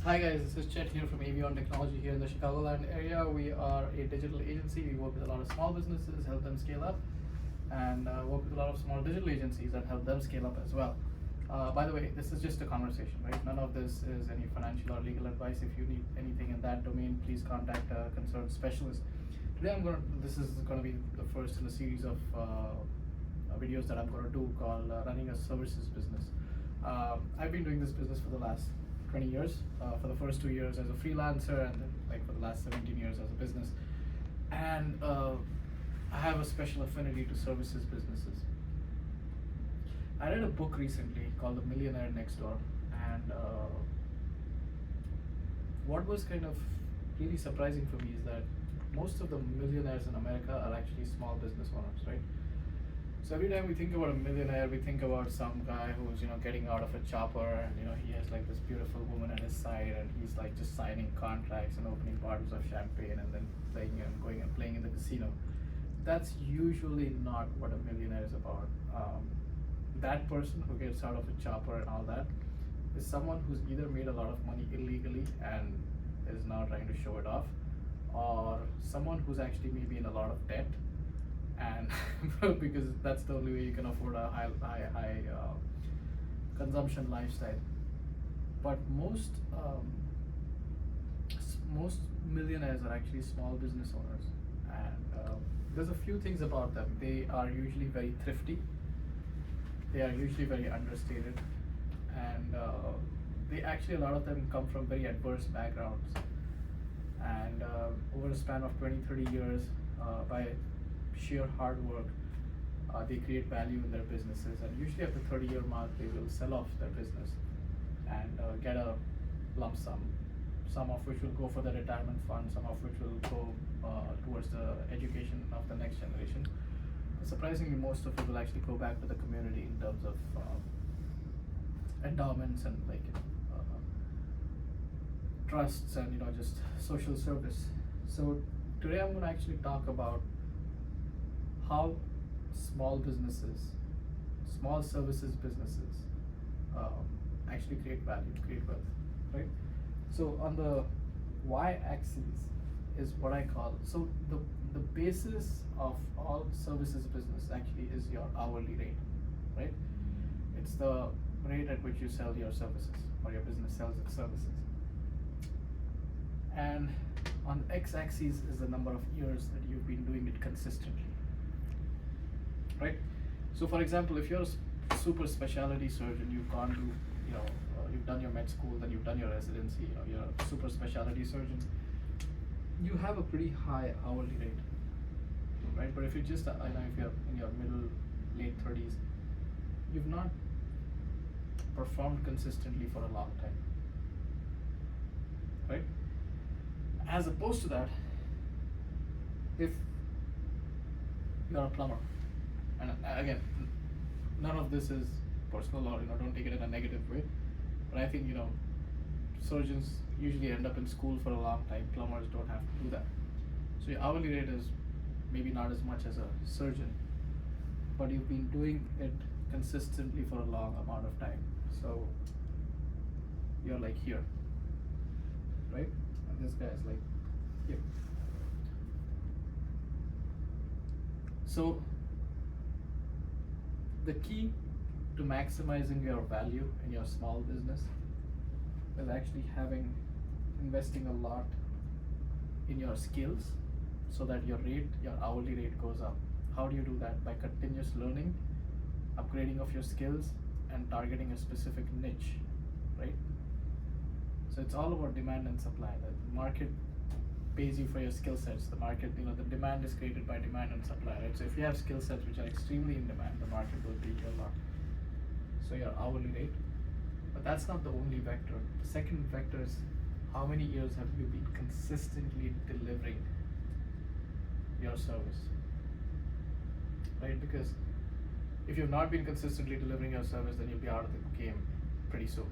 Hi guys, this is Chet here from Avion Technology here in the Chicagoland area. We are a digital agency. We work with a lot of small businesses, help them scale up, and work with a lot of small digital agencies and help them scale up as well. By the way, this is just a conversation, right? None of this is any financial or legal advice. If you need anything in that domain, please contact a concerned specialist. Today, this is going to be the first in a series of videos that I'm going to do called running a services business. I've been doing this business for the last 20 years. For the first 2 years as a freelancer, and then for the last 17 years as a business. And I have a special affinity to services businesses. I read a book recently called The Millionaire Next Door, and what was kind of really surprising for me is that most of the millionaires in America are actually small business owners, right? So every time we think about a millionaire, we think about some guy who's getting out of a chopper, and he has like this beautiful woman at his side, and he's like just signing contracts and opening bottles of champagne and then playing and going and playing in the casino. That's usually not what a millionaire is about. That person who gets out of a chopper and all that is someone who's either made a lot of money illegally and is now trying to show it off, or someone who's actually maybe in a lot of debt, and because that's the only way you can afford a high consumption lifestyle. But most millionaires are actually small business owners, and there's a few things about them. They are usually very thrifty. They are usually very understated, and they actually, a lot of them come from very adverse backgrounds, and over a span of 20-30 years, by sheer hard work, they create value in their businesses, and usually at the 30-year mark they will sell off their business and get a lump sum, some of which will go for the retirement fund, some of which will go towards the education of the next generation. Surprisingly, most of it will actually go back to the community in terms of endowments and trusts and just social service. So today I'm going to actually talk about how small businesses, small services businesses, actually create value, create wealth, right? So on the y-axis is what I call, so the basis of all services business actually is your hourly rate, right? It's the rate at which you sell your services, or your business sells its services. And on the x-axis is the number of years that you've been doing it consistently, right? So for example, if you're a super specialty surgeon, you've gone to, you've done your med school, then you've done your residency, you're a super specialty surgeon, you have a pretty high hourly rate, right? But if you're just, if you're in your middle, late 30s, you've not performed consistently for a long time, right? As opposed to that, if you're a plumber, and again, none of this is personal, or don't take it in a negative way, but I think surgeons usually end up in school for a long time. Plumbers don't have to do that. So your hourly rate is maybe not as much as a surgeon, but you've been doing it consistently for a long amount of time. So you're like here, right? And this guy is like here. So the key to maximizing your value in your small business is actually investing a lot in your skills, so that your hourly rate goes up. How do you do that? By continuous learning, upgrading of your skills, and targeting a specific niche, right? So it's all about demand and supply. The market pays you for your skill sets. The market, the demand is created by demand and supply, right? So if you have skill sets which are extremely in demand, the market will pay you a lot. So your hourly rate. But that's not the only vector. The second vector is how many years have you been consistently delivering your service, right? Because if you've not been consistently delivering your service, then you'll be out of the game pretty soon.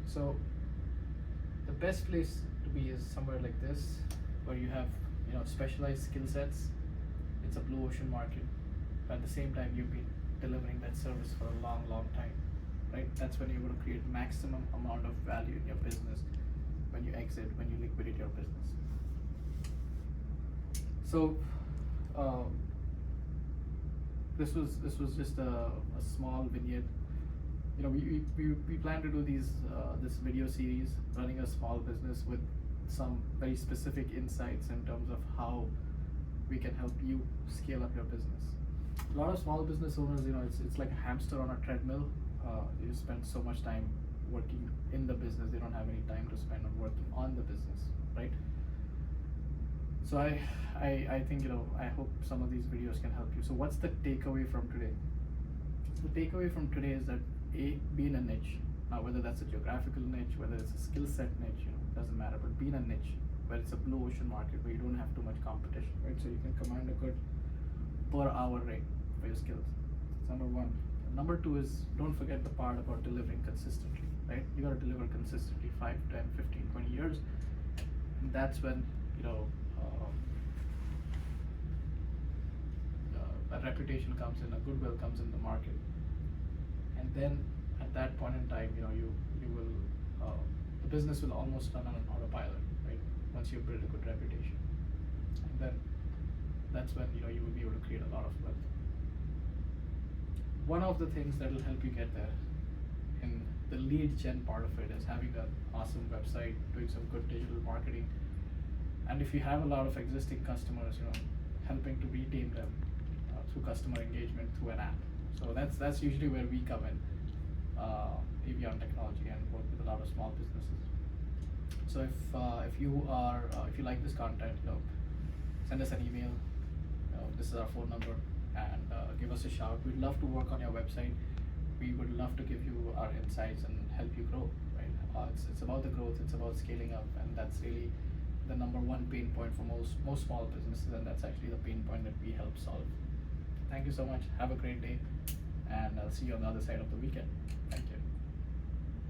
So the best place to be is somewhere like this, where you have specialized skill sets. It's a blue ocean market, but at the same time you've been delivering that service for a long time, right? That's when you're going to create maximum amount of value in your business when you exit, when you liquidate your business. So this was just a small vignette. You know, we plan to do this video series running a small business with some very specific insights in terms of how we can help you scale up your business. A lot of small business owners, you know, it's like a hamster on a treadmill. You spend so much time working in the business, they don't have any time to spend on working on the business, right? So I think, you know, I hope some of these videos can help you. So what's the takeaway from today? The takeaway from today is that be in a niche. Now, whether that's a geographical niche, whether it's a skill set niche, you know, doesn't matter, but be in a niche where it's a blue ocean market where you don't have too much competition, right? So you can command a good per hour rate for your skills. That's number one. Number two is, don't forget the part about delivering consistently, right? You gotta deliver consistently 5, 10, 15, 20 years. And that's when, you know, a reputation comes in, a goodwill comes in the market. And then at that point in time, you know, you will, the business will almost run on an autopilot, right? Once you build a good reputation. And then that's when, you know, you will be able to create a lot of wealth. One of the things that will help you get there in the lead gen part of it is having an awesome website, doing some good digital marketing. And if you have a lot of existing customers, you know, helping to retain them through customer engagement through an app. So that's usually where we come in, Avion Technology, and work with a lot of small businesses. So if you like this content, you know, send us an email. You know, this is our phone number, and give us a shout. We'd love to work on your website. We would love to give you our insights and help you grow, right? It's about the growth, it's about scaling up, and that's really the number one pain point for most small businesses, and that's actually the pain point that we help solve. Thank you so much. Have a great day, and I'll see you on the other side of the weekend. Thank you.